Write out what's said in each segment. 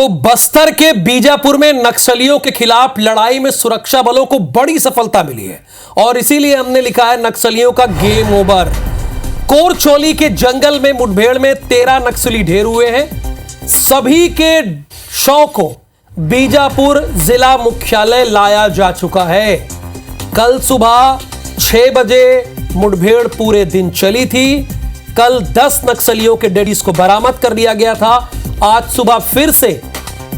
तो बस्तर के बीजापुर में नक्सलियों के खिलाफ लड़ाई में सुरक्षा बलों को बड़ी सफलता मिली है और इसीलिए हमने लिखा है नक्सलियों का गेम ओवर। कोरचोली के जंगल में मुठभेड़ में 13 नक्सली ढेर हुए हैं। सभी के शव को बीजापुर जिला मुख्यालय लाया जा चुका है। कल सुबह 6 बजे मुठभेड़ पूरे दिन चली थी। कल 10 नक्सलियों के डेडीज को बरामद कर लिया गया था। आज सुबह फिर से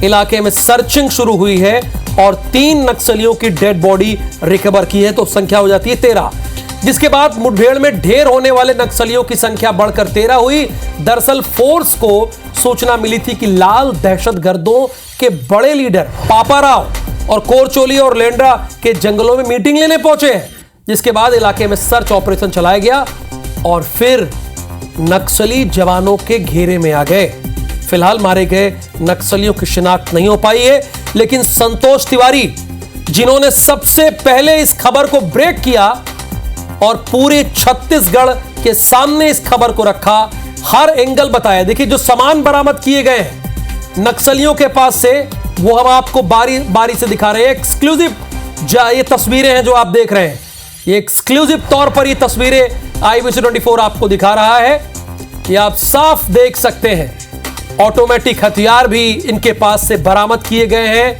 इलाके में सर्चिंग शुरू हुई है और 3 नक्सलियों की डेड बॉडी रिकवर की है, तो संख्या हो जाती है 13। जिसके बाद मुठभेड़ में ढेर होने वाले नक्सलियों की संख्या बढ़कर 13 हुई। दरअसल फोर्स को सूचना मिली थी कि लाल दहशतगर्दों के बड़े लीडर पापाराव और कोरचोली और लेंड्रा के जंगलों में मीटिंग लेने पहुंचे हैं, जिसके बाद इलाके में सर्च ऑपरेशन चलाया गया और फिर नक्सली जवानों के घेरे में आ गए। फिलहाल मारे गए नक्सलियों की शिनाख्त नहीं हो पाई है, लेकिन संतोष तिवारी जिन्होंने सबसे पहले इस खबर को ब्रेक किया और पूरे छत्तीसगढ़ के सामने इस खबर को रखा, हर एंगल बताया। देखिए, जो सामान बरामद किए गए हैं नक्सलियों के पास से, वो हम आपको बारी बारी से दिखा रहे हैं। एक्सक्लूसिव ये तस्वीरें हैं जो आप देख रहे हैं, ये एक्सक्लूसिव तौर पर ये तस्वीरें IBC24 आपको दिखा रहा है। ये आप साफ देख सकते हैं, ऑटोमेटिक हथियार भी इनके पास से बरामद किए गए हैं।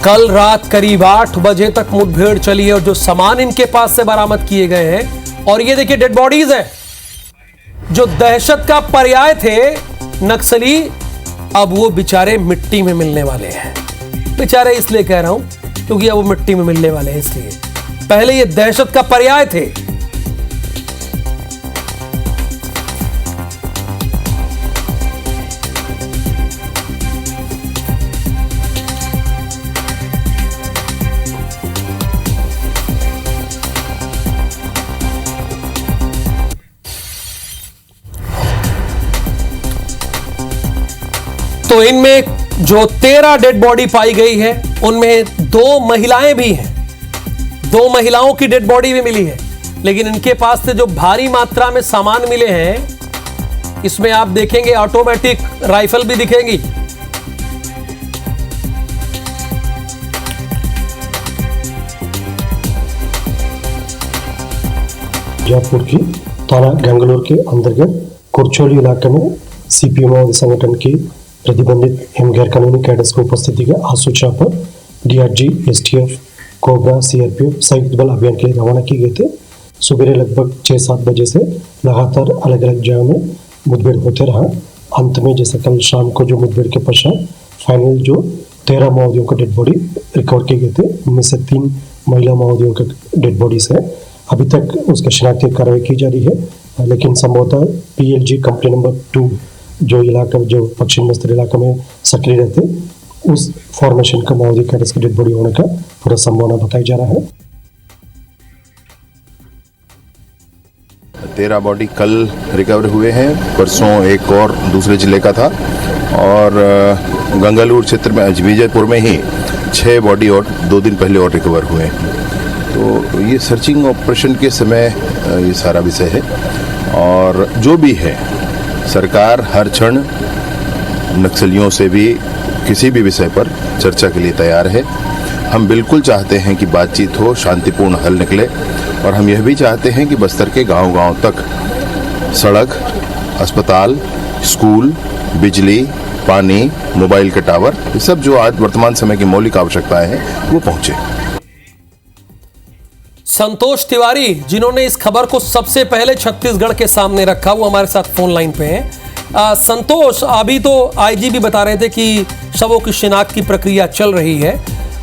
कल रात करीब 8 बजे तक मुठभेड़ चली है और जो सामान इनके पास से बरामद किए गए हैं, और ये देखिए डेड बॉडीज हैं। जो दहशत का पर्याय थे नक्सली, अब वो बेचारे मिट्टी में मिलने वाले हैं। बेचारे इसलिए कह रहा हूं क्योंकि अब वो मिट्टी में मिलने वाले हैं, इसलिए। पहले ये दहशत का पर्याय थे। तो इनमें जो 13 डेड बॉडी पाई गई है, उनमें 2 महिलाएं भी हैं। 2 महिलाओं की डेड बॉडी भी मिली है, लेकिन इनके पास से जो भारी मात्रा में सामान मिले हैं, इसमें आप देखेंगे ऑटोमेटिक राइफल भी दिखेंगी। बीजापुर की थाना गंगलोर के अंतर्गत कोरचोली इलाके में CPM संगठन की प्रतिबंधित एवं गैर कानूनी कैडर्स की उपस्थिति के आसूचना पर DRG, STF, कोबरा, CRPF संयुक्त बल अभियान के लिए रवाना किए गए थे। सुबह लगभग 6-7 बजे से लगातार अलग अलग जगह में मुठभेड़ होते रहा। अंत में जैसे कल शाम को जो मुठभेड़ के पश्चात फाइनल जो 13 माओवादियों का डेड बॉडी रिकवर किए गए थे, उनमें से 3 महिला माओवादियों के डेड बॉडीज है। अभी तक उसका शिनाख्ती कार्रवाई की जा रही है, लेकिन संभवतः PLG कंपनी नंबर 2 जो इलाका, जो पश्चिम बस्तर इलाका में सक्रिय रहते, उस फॉर्मेशन का माओवादी कैडर्स की डेड बॉडी होने का पूरा संभावना बताई जा रहा है। 13 बॉडी कल रिकवर हुए हैं। परसों एक और दूसरे जिले का था, और गंगालूर क्षेत्र में बीजापुर में ही 6 बॉडी और 2 दिन पहले और रिकवर हुए हैं। तो ये सर्चिंग ऑपरेशन के समय ये सारा विषय है, और जो भी है सरकार हर क्षण नक्सलियों से भी किसी भी विषय पर चर्चा के लिए तैयार है। हम बिल्कुल चाहते हैं कि बातचीत हो, शांतिपूर्ण हल निकले, और हम यह भी चाहते हैं कि बस्तर के गांव-गांव तक सड़क, अस्पताल, स्कूल, बिजली, पानी, मोबाइल के टावर, ये सब जो आज वर्तमान समय की मौलिक आवश्यकताएं हैं, वो पहुंचे। संतोष तिवारी जिन्होंने इस खबर को सबसे पहले छत्तीसगढ़ के सामने रखा, वो हमारे साथ फोन लाइन पे हैं। संतोष, अभी तो IG भी बता रहे थे कि शवों की शिनाख्त की प्रक्रिया चल रही है।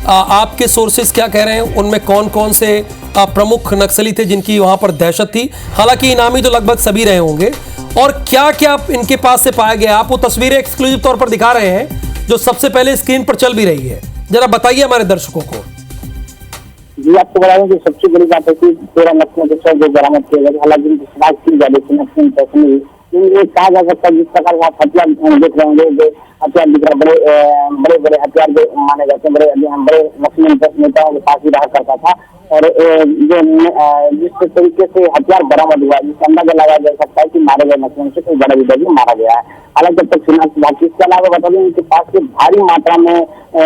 आपके सोर्सेज क्या कह रहे हैं? उनमें कौन कौन से प्रमुख नक्सली थे जिनकी वहां पर दहशत थी? हालांकि इनामी तो लगभग सभी रहे होंगे, और क्या क्या इनके पास से पाया गया? आप वो तस्वीरें एक्सक्लूसिव तौर पर दिखा रहे हैं जो सबसे पहले स्क्रीन पर चल भी रही है, जरा बताइए हमारे दर्शकों को। जी, आपको बता दें कि सबसे बड़ी बात है कि 13 नक्सलियों के शव जो बरामद किए गए, हालांकि उनकी शिनाख्त की जा रही थी। कहा जा सकता है जिस प्रकार का हथियार देख रहे होंगे, जो हथियार दिख रहा, बड़े बड़े हथियार जो माने जाते हैं, बड़े नक्सली नेताओं के पास ही रहा करता था। और जो जिस तरीके से हथियार बरामद हुआ, जिससे अंदाजा लगाया जा सकता है कि मारे गए नक्सलियों से कोई बड़ा विद्रोही मारा गया है। हालांकि जब तक शिनाख्त बाकी। इसके अलावा बता दें उनके पास से भारी मात्रा में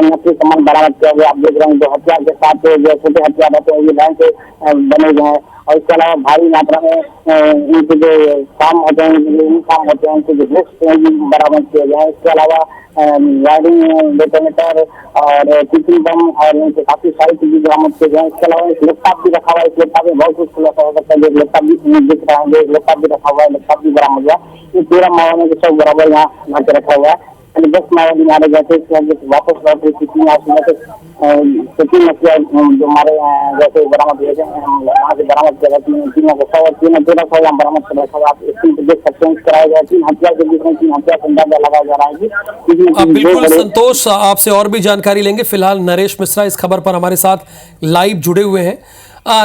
नकली सामान बरामद किया गया। आप देख रहे हैं जो हथियार के साथ जो छोटे हथियार होते हैं ये लाइन से बने हुए हैं। और इसके अलावा भारी मात्रा में इनके जो काम होते हैं, यूनिफॉर्म होते हैं, इनके जो ड्रेस बरामद किए गए हैं। इसके अलावा वायरिंग, डेटोनेटर और टिफिन बम और इनके काफी सारी चीजें बरामद किए गए हैं। इसके अलावा एक लैपटॉप भी रखा हुआ है। इस लैपटॉप में बहुत कुछ खुलासा हो सकता है। एक लैपटॉप भी दिख रहा है, एक लैपटॉप भी रखा हुआ है, लैपटॉप भी बरामद हुआ। ये 13 माओवादियों के सब बराबर यहाँ ला के रखा हुआ है। 10 माओवादी मारे गए थे। वापस लौट रही थी 3 नक्सलियां जो मारे जैसे बरामद हुए थे, वहाँ से बरामद किया गया। तीनों को 100 और 1300 यहाँ बरामद कर रखा हुआ। आप स्क्रीन पर देख सकते हैं। कराया गया 3 हथियार के बीच में 3 हथियार का अंदाजा लगाया जा रहा है। बिल्कुल संतोष, आपसे और भी जानकारी लेंगे। फिलहाल नरेश मिश्रा इस खबर पर हमारे साथ लाइव जुड़े हुए हैं।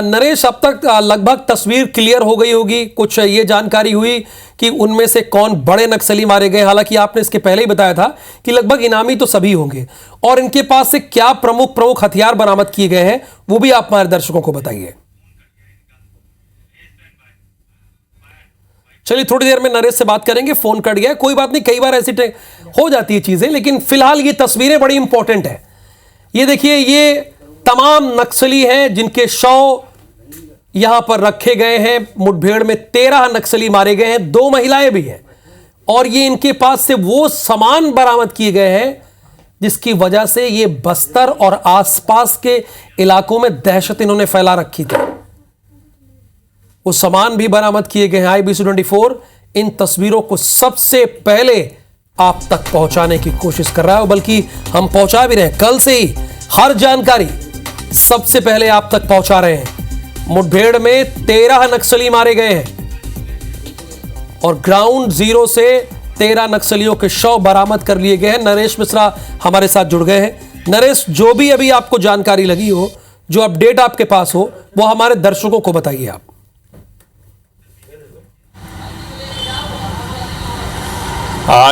नरेश, अब तक लगभग तस्वीर क्लियर हो गई होगी, कुछ ये जानकारी हुई कि उनमें से कौन बड़े नक्सली मारे गए। हालांकि आपने इसके पहले ही बताया था कि लगभग इनामी तो सभी होंगे, और इनके पास से क्या प्रमुख हथियार बरामद किए गए हैं वो भी आप हमारे दर्शकों को बताइए। चलिए थोड़ी देर में नरेश से बात करेंगे, फोन कट गया, कोई बात नहीं, कई बार ऐसी हो जाती है चीजें। लेकिन फिलहाल ये तस्वीरें बड़ी इंपॉर्टेंट है। ये देखिए, ये तमाम नक्सली हैं जिनके शव यहां पर रखे गए हैं। मुठभेड़ में 13 नक्सली मारे गए हैं, 2 महिलाएं भी हैं। और ये इनके पास से वो सामान बरामद किए गए हैं जिसकी वजह से ये बस्तर और आसपास के इलाकों में दहशत इन्होंने फैला रखी थी। वो सामान भी बरामद किए गए हैं। IBC 24 इन तस्वीरों को सबसे पहले आप तक पहुंचाने की कोशिश कर रहा है, बल्कि हम पहुंचा भी रहे हैं। कल से ही हर जानकारी सबसे पहले आप तक पहुंचा रहे हैं। मुठभेड़ में 13 नक्सली मारे गए हैं और ग्राउंड जीरो से 13 नक्सलियों के शव बरामद कर लिए गए हैं। नरेश मिश्रा हमारे साथ जुड़ गए हैं। नरेश, जो भी अभी आपको जानकारी लगी हो, जो अपडेट आपके पास हो, वो हमारे दर्शकों को बताइए आप।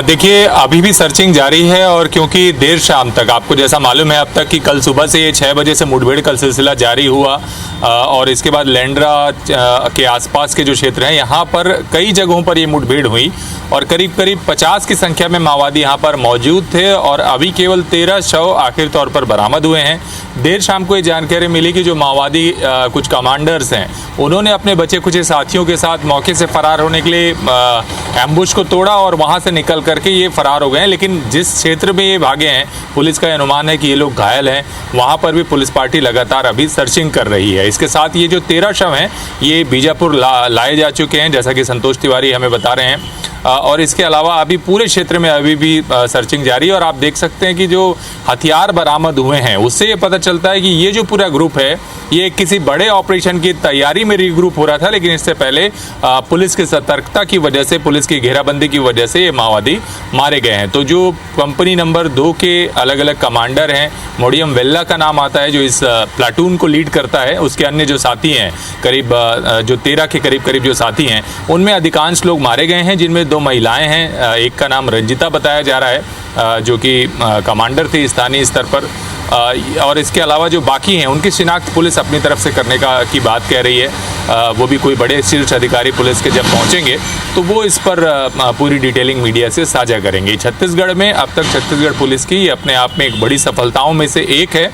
देखिए, अभी भी सर्चिंग जारी है और क्योंकि देर शाम तक, आपको जैसा मालूम है अब तक कि कल सुबह से ये 6 बजे से मुठभेड़ का सिलसिला जारी हुआ और इसके बाद लेंड्रा के आसपास के जो क्षेत्र हैं यहाँ पर कई जगहों पर ये मुठभेड़ हुई और करीब 50 की संख्या में माओवादी यहाँ पर मौजूद थे और अभी केवल 13 शव आखिर तौर पर बरामद हुए हैं। देर शाम को ये जानकारी मिली कि जो माओवादी कुछ कमांडर्स हैं उन्होंने अपने बचे कुछ साथियों के साथ मौके से फरार होने के लिए एम्बुश को तोड़ा और वहाँ से निकल करके ये फरार हो गए हैं। लेकिन जिस क्षेत्र में ये भागे हैं, पुलिस का अनुमान है कि ये लोग घायल हैं, वहाँ पर भी पुलिस पार्टी लगातार अभी सर्चिंग कर रही है। इसके साथ ये जो 13 शव हैं ये बीजापुर लाए जा चुके हैं, जैसा कि संतोष तिवारी हमें बता रहे हैं। और इसके अलावा अभी पूरे क्षेत्र में अभी भी सर्चिंग जारी है और आप देख सकते हैं कि जो हथियार बरामद हुए हैं उससे ये पता चलता है कि ये जो पूरा ग्रुप है ये किसी बड़े ऑपरेशन की तैयारी में रीग्रुप हो रहा था। लेकिन इससे पहले पुलिस की सतर्कता की वजह से, पुलिस की घेराबंदी की वजह से ये माओवादी मारे गए हैं। तो जो कंपनी नंबर 2 के अलग अलग कमांडर हैं, मोडियम वेल्ला का नाम आता है जो इस प्लाटून को लीड करता है, उसके अन्य जो साथी हैं करीब जो 13 के करीब जो साथी हैं उनमें अधिकांश लोग मारे गए हैं, जिनमें 2 महिलाएं हैं। एक का नाम रंजिता बताया जा रहा है जो कि कमांडर थी स्थानीय स्तर पर, और इसके अलावा जो बाकी हैं उनकी शिनाख्त पुलिस अपनी तरफ से करने की बात कह रही है। वो भी कोई बड़े शीर्ष अधिकारी पुलिस के जब पहुंचेंगे तो वो इस पर पूरी डिटेलिंग मीडिया से साझा करेंगे। छत्तीसगढ़ में अब तक छत्तीसगढ़ पुलिस की अपने आप में एक बड़ी सफलताओं में से एक है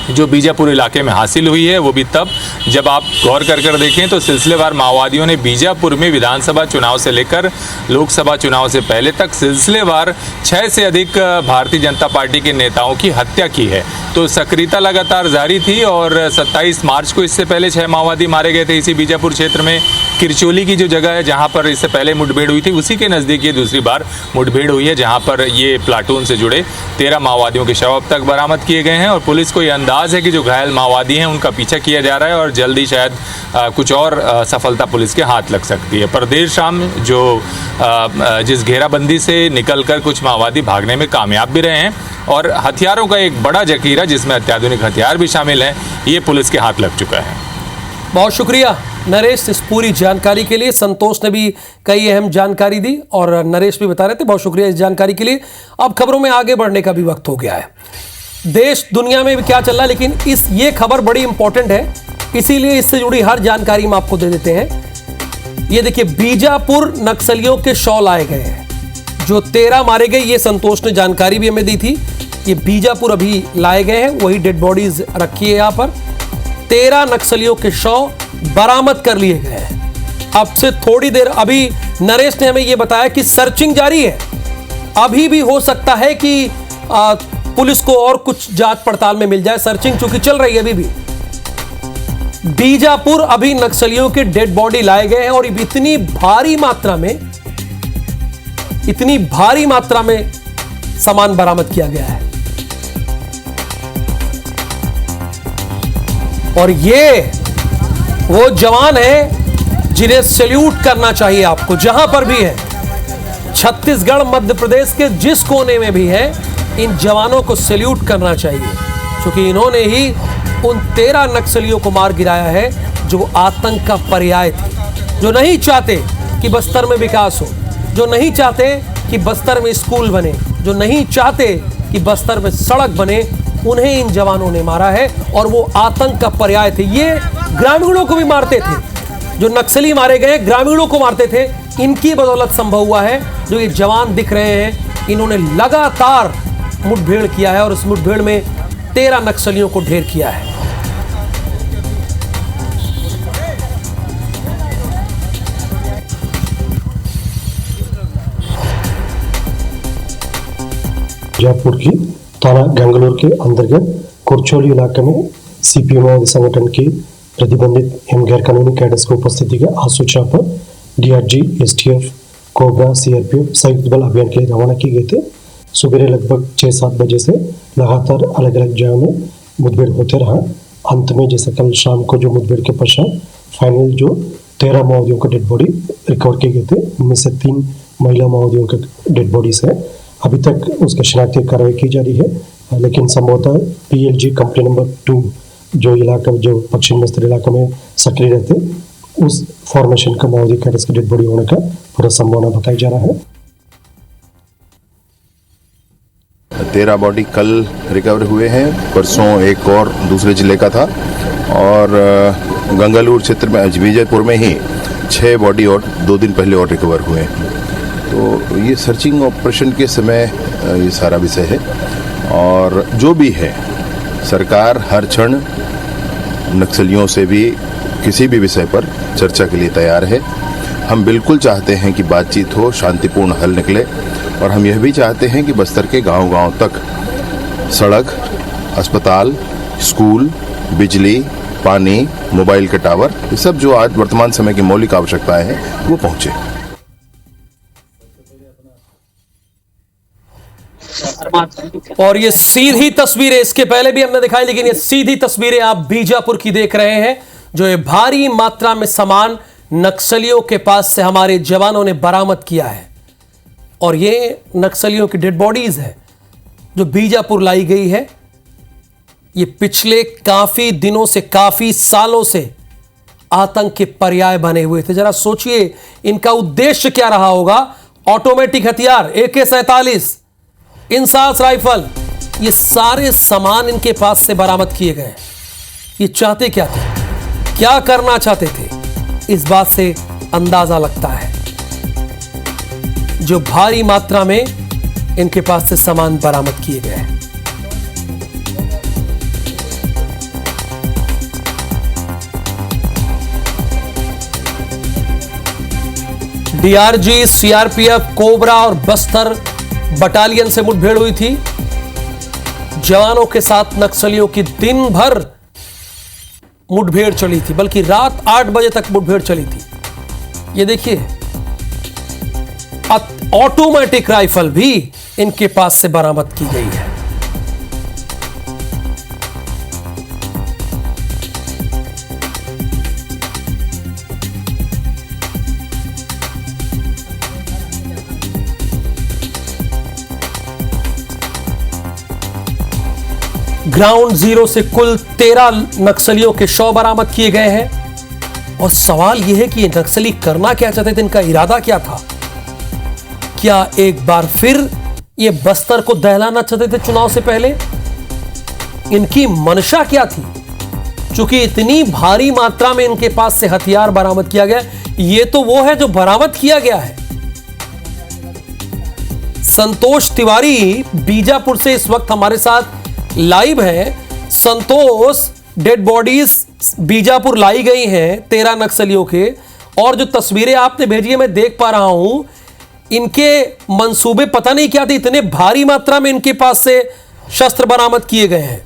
जो बीजापुर इलाके में हासिल हुई है। वो भी तब जब आप गौर कर देखें तो सिलसिलेवार माओवादियों ने बीजापुर में विधानसभा चुनाव से लेकर लोकसभा चुनाव से पहले तक सिलसिलेवार 6 से अधिक भारतीय जनता पार्टी के नेताओं की हत्या की है। तो सक्रियता लगातार जारी थी और 27 मार्च को इससे पहले 6 माओवादी मारे गए थे इसी बीजापुर क्षेत्र में। किरचोली की जो जगह है जहाँ पर इससे पहले मुठभेड़ हुई थी उसी के नज़दीक ये दूसरी बार मुठभेड़ हुई है, जहाँ पर ये प्लाटून से जुड़े 13 माओवादियों के शव अब तक बरामद किए गए हैं और पुलिस को ये अंदाज है कि जो घायल माओवादी हैं उनका पीछा किया जा रहा है और जल्दी शायद कुछ और सफलता पुलिस के हाथ लग सकती है। पर देर शाम जो जिस घेराबंदी से निकलकर कुछ माओवादी भागने में कामयाब भी रहे हैं और हथियारों का एक बड़ा जखीरा जिसमें अत्याधुनिक हथियार भी शामिल हैं, ये पुलिस के हाथ लग चुका है। बहुत शुक्रिया नरेश इस पूरी जानकारी के लिए। संतोष ने भी कई अहम जानकारी दी और नरेश भी बता रहे थे, बहुत शुक्रिया इस जानकारी के लिए। अब खबरों में आगे बढ़ने का भी वक्त हो गया है। देश दुनिया में भी क्या चल रहा है, लेकिन ये खबर बड़ी इंपॉर्टेंट है, इसीलिए इससे जुड़ी हर जानकारी हम आपको दे देते हैं। ये देखिए, बीजापुर नक्सलियों के 100 लाए गए हैं, जो 13 मारे गए, ये संतोष ने जानकारी भी हमें दी थी। ये बीजापुर अभी लाए गए हैं, वही डेड बॉडीज रखी है यहां पर। 13 नक्सलियों के 100 बरामद कर लिए गए हैं। अब से थोड़ी देर अभी नरेश ने हमें यह बताया कि सर्चिंग जारी है, अभी भी हो सकता है कि पुलिस को और कुछ जांच पड़ताल में मिल जाए। सर्चिंग चूंकि चल रही है अभी भी। बीजापुर अभी नक्सलियों के डेड बॉडी लाए गए हैं और इतनी भारी मात्रा में सामान बरामद किया गया है। और ये वो जवान है जिन्हें सैल्यूट करना चाहिए आपको, जहां पर भी है। छत्तीसगढ़, मध्य प्रदेश के जिस कोने में भी है, इन जवानों को सैल्यूट करना चाहिए, क्योंकि इन्होंने ही उन 13 नक्सलियों को मार गिराया है जो आतंक का पर्याय थे, जो नहीं चाहते कि बस्तर में विकास हो, जो नहीं चाहते कि बस्तर में स्कूल बने, जो नहीं चाहते कि बस्तर में सड़क बने, उन्हें इन जवानों ने मारा है। और वो आतंक का पर्याय थे। ये ग्रामीणों को भी मारते थे, जो नक्सली मारे गए ग्रामीणों को मारते थे। इनकी बदौलत संभव हुआ है। जो ये जवान दिख रहे हैं, इन्होंने लगातार मुठभेड़ किया है और इस मुठभेड़ में 13 नक्सलियों को ढेर किया है। बीजापुर की थाना गंगलोर के अंतर्गत कुरचोली इलाके में सीपीएम माओवादी संगठन के प्रतिबंधित एवं गैर कानूनी कैडर्स की उपस्थिति के आसूचा पर डीआरजी, एसटीएफ, कोबरा, सीआरपीएफ संयुक्त बल अभियान के लिए रवाना किए गए थे। सुबह लगभग 6-7 बजे से लगातार अलग अलग जगह में मुठभेड़ होते रहा। अंत में जैसे कल शाम को जो मुठभेड़ के पश्चात फाइनल जो 13 माओवादियों के डेड बॉडी रिकवर किए गए थे, उनमें से 3 महिला माओवादियों के डेड बॉडीज है। अभी तक उसकी शनाख्ती कार्रवाई की जा रही है, लेकिन संभवतः पीएलजी कंपनी नंबर 2 जो इलाका, जो पश्चिम बस्तर इलाके में सक्रिय रहते, उस फॉर्मेशन का माओवादी कैडर्स की डेड बॉडी होने का पूरा संभावना बताई जा रहा है। 13 बॉडी कल रिकवर हुए हैं, परसों एक और दूसरे जिले का था, और गंगालूर क्षेत्र में अजबीजापुर में ही 6 बॉडी और 2 दिन पहले और रिकवर हुए हैं। तो ये सर्चिंग ऑपरेशन के समय ये सारा विषय है, और जो भी है सरकार हर क्षण नक्सलियों से भी किसी भी विषय पर चर्चा के लिए तैयार है। हम बिल्कुल चाहते हैं कि बातचीत हो, शांतिपूर्ण हल निकले, और हम यह भी चाहते हैं कि बस्तर के गांव-गांव तक सड़क, अस्पताल, स्कूल, बिजली, पानी, मोबाइल के टावर, ये सब जो आज वर्तमान समय की मौलिक आवश्यकताएं हैं वो पहुंचे। और ये सीधी तस्वीरें इसके पहले भी हमने दिखाई, लेकिन ये सीधी तस्वीरें आप बीजापुर की देख रहे हैं, जो ये भारी मात्रा में सामान नक्सलियों के पास से हमारे जवानों ने बरामद किया है। और ये नक्सलियों की डेड बॉडीज है जो बीजापुर लाई गई है। ये पिछले काफी दिनों से, काफी सालों से आतंक के पर्याय बने हुए थे। जरा सोचिए इनका उद्देश्य क्या रहा होगा। ऑटोमेटिक हथियार, AK-47, इंसास राइफल, ये सारे सामान इनके पास से बरामद किए गए। ये चाहते क्या थे, क्या करना चाहते थे, इस बात से अंदाजा लगता है। जो भारी मात्रा में इनके पास से सामान बरामद किए गए हैं। डीआरजी, सीआरपीएफ, कोबरा और बस्तर बटालियन से मुठभेड़ हुई थी। जवानों के साथ नक्सलियों की दिन भर मुठभेड़ चली थी, बल्कि रात 8 बजे तक मुठभेड़ चली थी। ये देखिए, ऑटोमेटिक राइफल भी इनके पास से बरामद की गई है। ग्राउंड जीरो से कुल 13 नक्सलियों के शव बरामद किए गए हैं। और सवाल यह है कि ये नक्सली करना क्या चाहते थे, इनका इरादा क्या था? क्या एक बार फिर ये बस्तर को दहलाना चाहते थे चुनाव से पहले? इनकी मंशा क्या थी? चूंकि इतनी भारी मात्रा में इनके पास से हथियार बरामद किया गया, ये तो वो है जो बरामद किया गया है। संतोष तिवारी बीजापुर से इस वक्त हमारे साथ लाइव है। संतोष, डेड बॉडीज बीजापुर लाई गई हैं 13 नक्सलियों के, और जो तस्वीरें आपने भेजी है मैं देख पा रहा हूं, इनके मंसूबे पता नहीं क्या थे, इतने भारी मात्रा में इनके पास से शस्त्र बरामद किए गए हैं।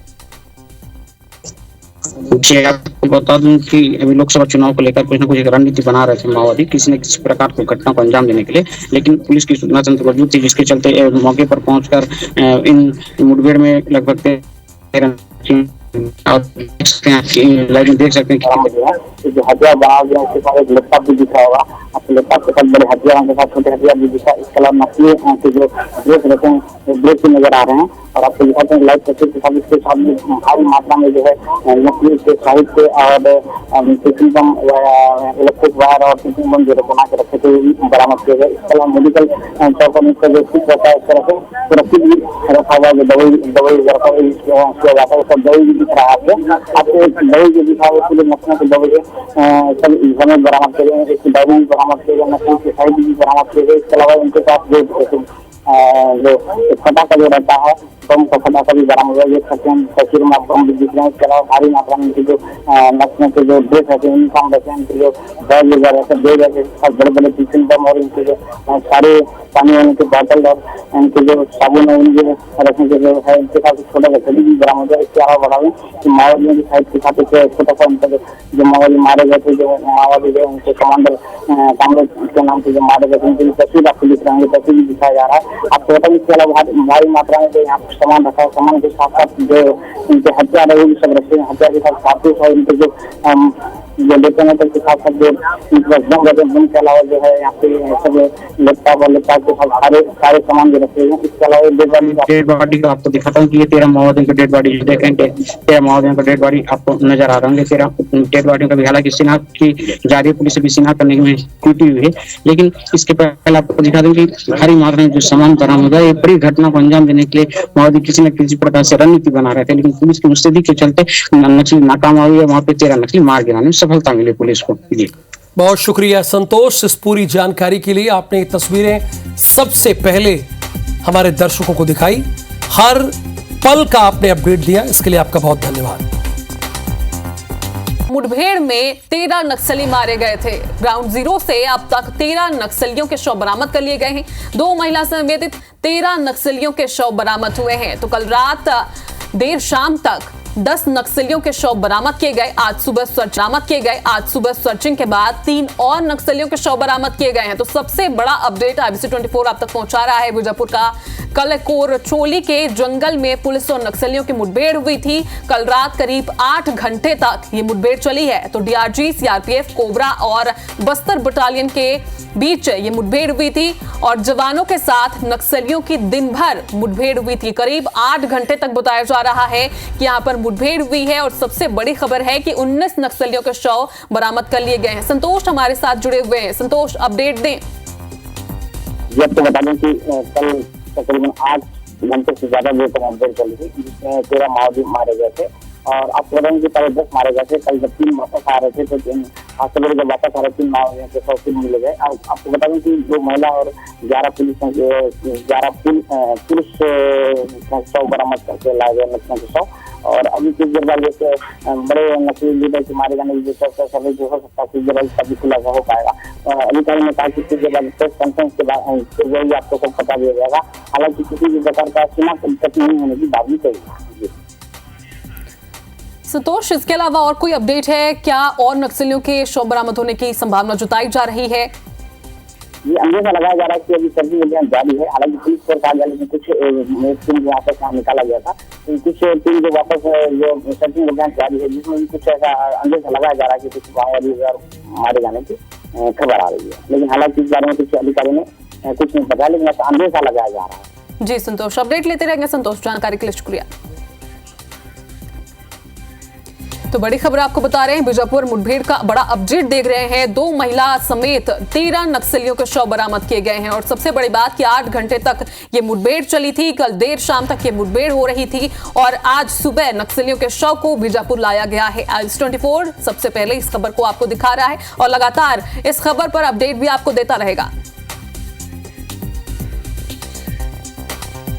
आपको बता दूं कि अभी लोकसभा चुनाव को लेकर कुछ न कुछ एक रणनीति बना रहे थे माओवादी, किसी न किसी प्रकार की घटना को अंजाम देने के लिए, लेकिन पुलिस की सूचना तंत्र मौजूद थी, जिसके चलते मौके पर पहुंचकर इन मुठभेड़ में लगभग 13 आप देख सकते हैं कि जो हथियार बना गया उसके साथ एक लैपटॉप भी दिखा होगा, आपको लैपटॉप के साथ बड़े हथियारों के साथ छोटे हथियार भी दिखा। इसके अलावा नकली के जो ड्रेस रहते हैं ड्रेस भी नजर आ रहे हैं, और आपको दिखाते हैं लाइव तस्वीर के साथ इसके साथ भी भारी मात्रा में जो है नकली के साहित्य और पेट्रोल बम, इलेक्ट्रिक वायर और पेट्रोल बम जो बना के रखे थे बरामद किए गए। इसके अलावा मेडिकल तौर पर इसका जो स्थित रहता है इस तरह से सुरक्षित भी रखा हुआ, जो दवाई किया जाता है उसका दवाई भी दिख रहा है आपको दवाई जो दिखा है पूरे नक्सलियों की दवाई सब समेत बरामद किए गए, इसकी दवाई बरामद किए गए, नकली के साहित्य भी बरामद किए गए। इसके अलावा इनके पास जो फटाखा जो रहता है बम का फटाखा भी बरामद हुआ, ये तस्वीर में बम भी दिख रहे हैं। इसके अलावा भारी मात्रा में इनके जो नक्सलियों के जो ड्रेस रहते हैं, यूनिफॉर्म रहते हैं, इनके जो बैग वगैरह रहते हैं, बैग रहते बड़े बड़े टिफिन बम, और इनके जो सारे पानी वाले के बोतल और इनके जो साबुन है उनके रखने के जो है, इनके साथ छोटा लकड़ी भी बरामद हुआ। इसके अलावा बढ़ा कि माओवादियों की साइड के साथ एक छोटा सा उनका जो माओवादी मारे गए थे, जो माओवादी जो उनके कमांडर कांग्रेस के नाम से जो मारे गए थे, उनकी तस्वीर आपको दिख रही है, तस्वीर भी दिखाया जा रहा है आपको। बता इसके अलावा भारी मात्रा में जो यहाँ पर सामान रखा है, सामान के साथ साथ जो इनके हथियार है वो भी सब रखे हैं, हथियार के साथ कारतूस और इनके जो डेटोनेटर के साथ साथ जो बम रहते हैं, बम के अलावा जो है यहाँ पे सब लैपटॉप और लैपटॉप के साथ सारे सामान जो रखे हैं। इसके अलावा डेड बॉडी का आपको दिखाता हूँ कि ये 13 माओवादियों का डेड बॉडी देखें, 13 माओवादियों का डेड बॉडी आपको नजर आ रहा होंगे। 13 डेड बॉडियों का भी हालांकि शिनाख्त की जा रही है, पुलिस भी शिनाख्त करने में टूटी हुई है, लेकिन इसके पहले आपको दिखा दूं कि भारी मात्रा में जो सामान बरामद हुआ, ये बड़ी घटना को अंजाम देने के लिए माओवादी किसी न किसी प्रकार से रणनीति बना रहे थे, लेकिन पुलिस की मुस्तैदी के चलते नक्सली नाकाम हुई है, वहां पे 13 नक्सली मार गिराने में सफलता मिली पुलिस को। जी बहुत शुक्रिया संतोष इस पूरी जानकारी के लिए। आपने ये तस्वीरें सबसे पहले हमारे दर्शकों को दिखाई, हर पल का आपने अपडेट दिया, इसके लिए आपका बहुत धन्यवाद। मुठभेड़ में 13 नक्सली मारे गए थे। ग्राउंड जीरो से अब तक 13 नक्सलियों के शव बरामद कर लिए गए हैं। 2 महिला समेत 13 नक्सलियों के शव बरामद हुए हैं। तो कल रात देर शाम तक 10 नक्सलियों के शव बरामद किए गए। आज सुबह सर्चिंग के बाद 3 और नक्सलियों के शव बरामद किए गए हैं। तो सबसे बड़ा अपडेट IBC 24 आप तक पहुंचा रहा है। बीजापुर का कोरचोली के जंगल में पुलिस और नक्सलियों की मुठभेड़ हुई थी। कल रात करीब 8 घंटे तक ये मुठभेड़ चली है। तो DRG, CRPF, कोबरा और बस्तर बटालियन के बीच ये मुठभेड़ हुई थी और जवानों के साथ नक्सलियों की दिन भर मुठभेड़ हुई थी। करीब 8 घंटे तक बताया जा रहा है कि यहाँ पर मुठभेड़ हुई है और सबसे बड़ी खबर है कि 19 नक्सलियों के शव बरामद कर लिए गए हैं। संतोष हमारे साथ जुड़े हुए हैं। संतोष, अपडेट दें। जी आपको बता दें कि कल तकरीबन 8 घंटे से ज्यादा देर तक मुठभेड़ चली थी, जिसमें 13 माओवादी मारे गए थे। और आपको बताएं कि पहले 10 मारे गए थे। कल जब 3 वापस आ रहे थे तो आज सवेरे जब वापस आ रहे 3 माओवादियों के शव फिर मिले गए। आपको बता दें कि 2 महिला और 11 पुरुष शव बरामद करके लाए गए नक्सलियों के शव। और अभी कुछ देर बाद जैसे बड़े नक्सली लीडर के मारे जाने की सभी जो हो सकता है कुछ देर बाद सभी खुलासा हो पाएगा। अधिकारी ने कहा कि कुछ देर बाद प्रेस कॉन्फ्रेंस के बाद वही आपको सब बता दिया जाएगा। हालांकि किसी भी प्रकार का शिनाख्त नहीं होने की दावी कही। संतोष, इसके अलावा और कोई अपडेट है क्या? और नक्सलियों के शव बरामद होने की संभावना जताई जा रही है? ये अंदेशा लगाया जा रहा है कि अभी सर्चिंग अभियान जारी है। हालांकि पुलिस और कार्यालय में कुछ टीम वापस यहाँ निकाला गया था, कुछ टीम जो वापस जो सर्चिंग अभियान जारी है, जिसमें कुछ ऐसा अंदेशा लगाया जा रहा है कि कुछ माओवादी मारे जाने की खबर आ रही है। लेकिन हालांकि इस बारे में कुछ अधिकारियों ने कुछ नहीं बताया, लेकिन ऐसा अंदेशा लगाया जा रहा है। जी संतोष, अपडेट लेते रहेंगे। संतोष, जानकारी के लिए शुक्रिया। तो बड़ी खबर आपको बता रहे हैं, बीजापुर मुठभेड़ का बड़ा अपडेट देख रहे हैं। 2 महिला समेत 13 नक्सलियों के शव बरामद किए गए हैं और सबसे बड़ी बात कि 8 घंटे तक ये मुठभेड़ चली थी। कल देर शाम तक ये मुठभेड़ हो रही थी और आज सुबह नक्सलियों के शव को बीजापुर लाया गया है। आज 24 सबसे पहले इस खबर को आपको दिखा रहा है और लगातार इस खबर पर अपडेट भी आपको देता रहेगा।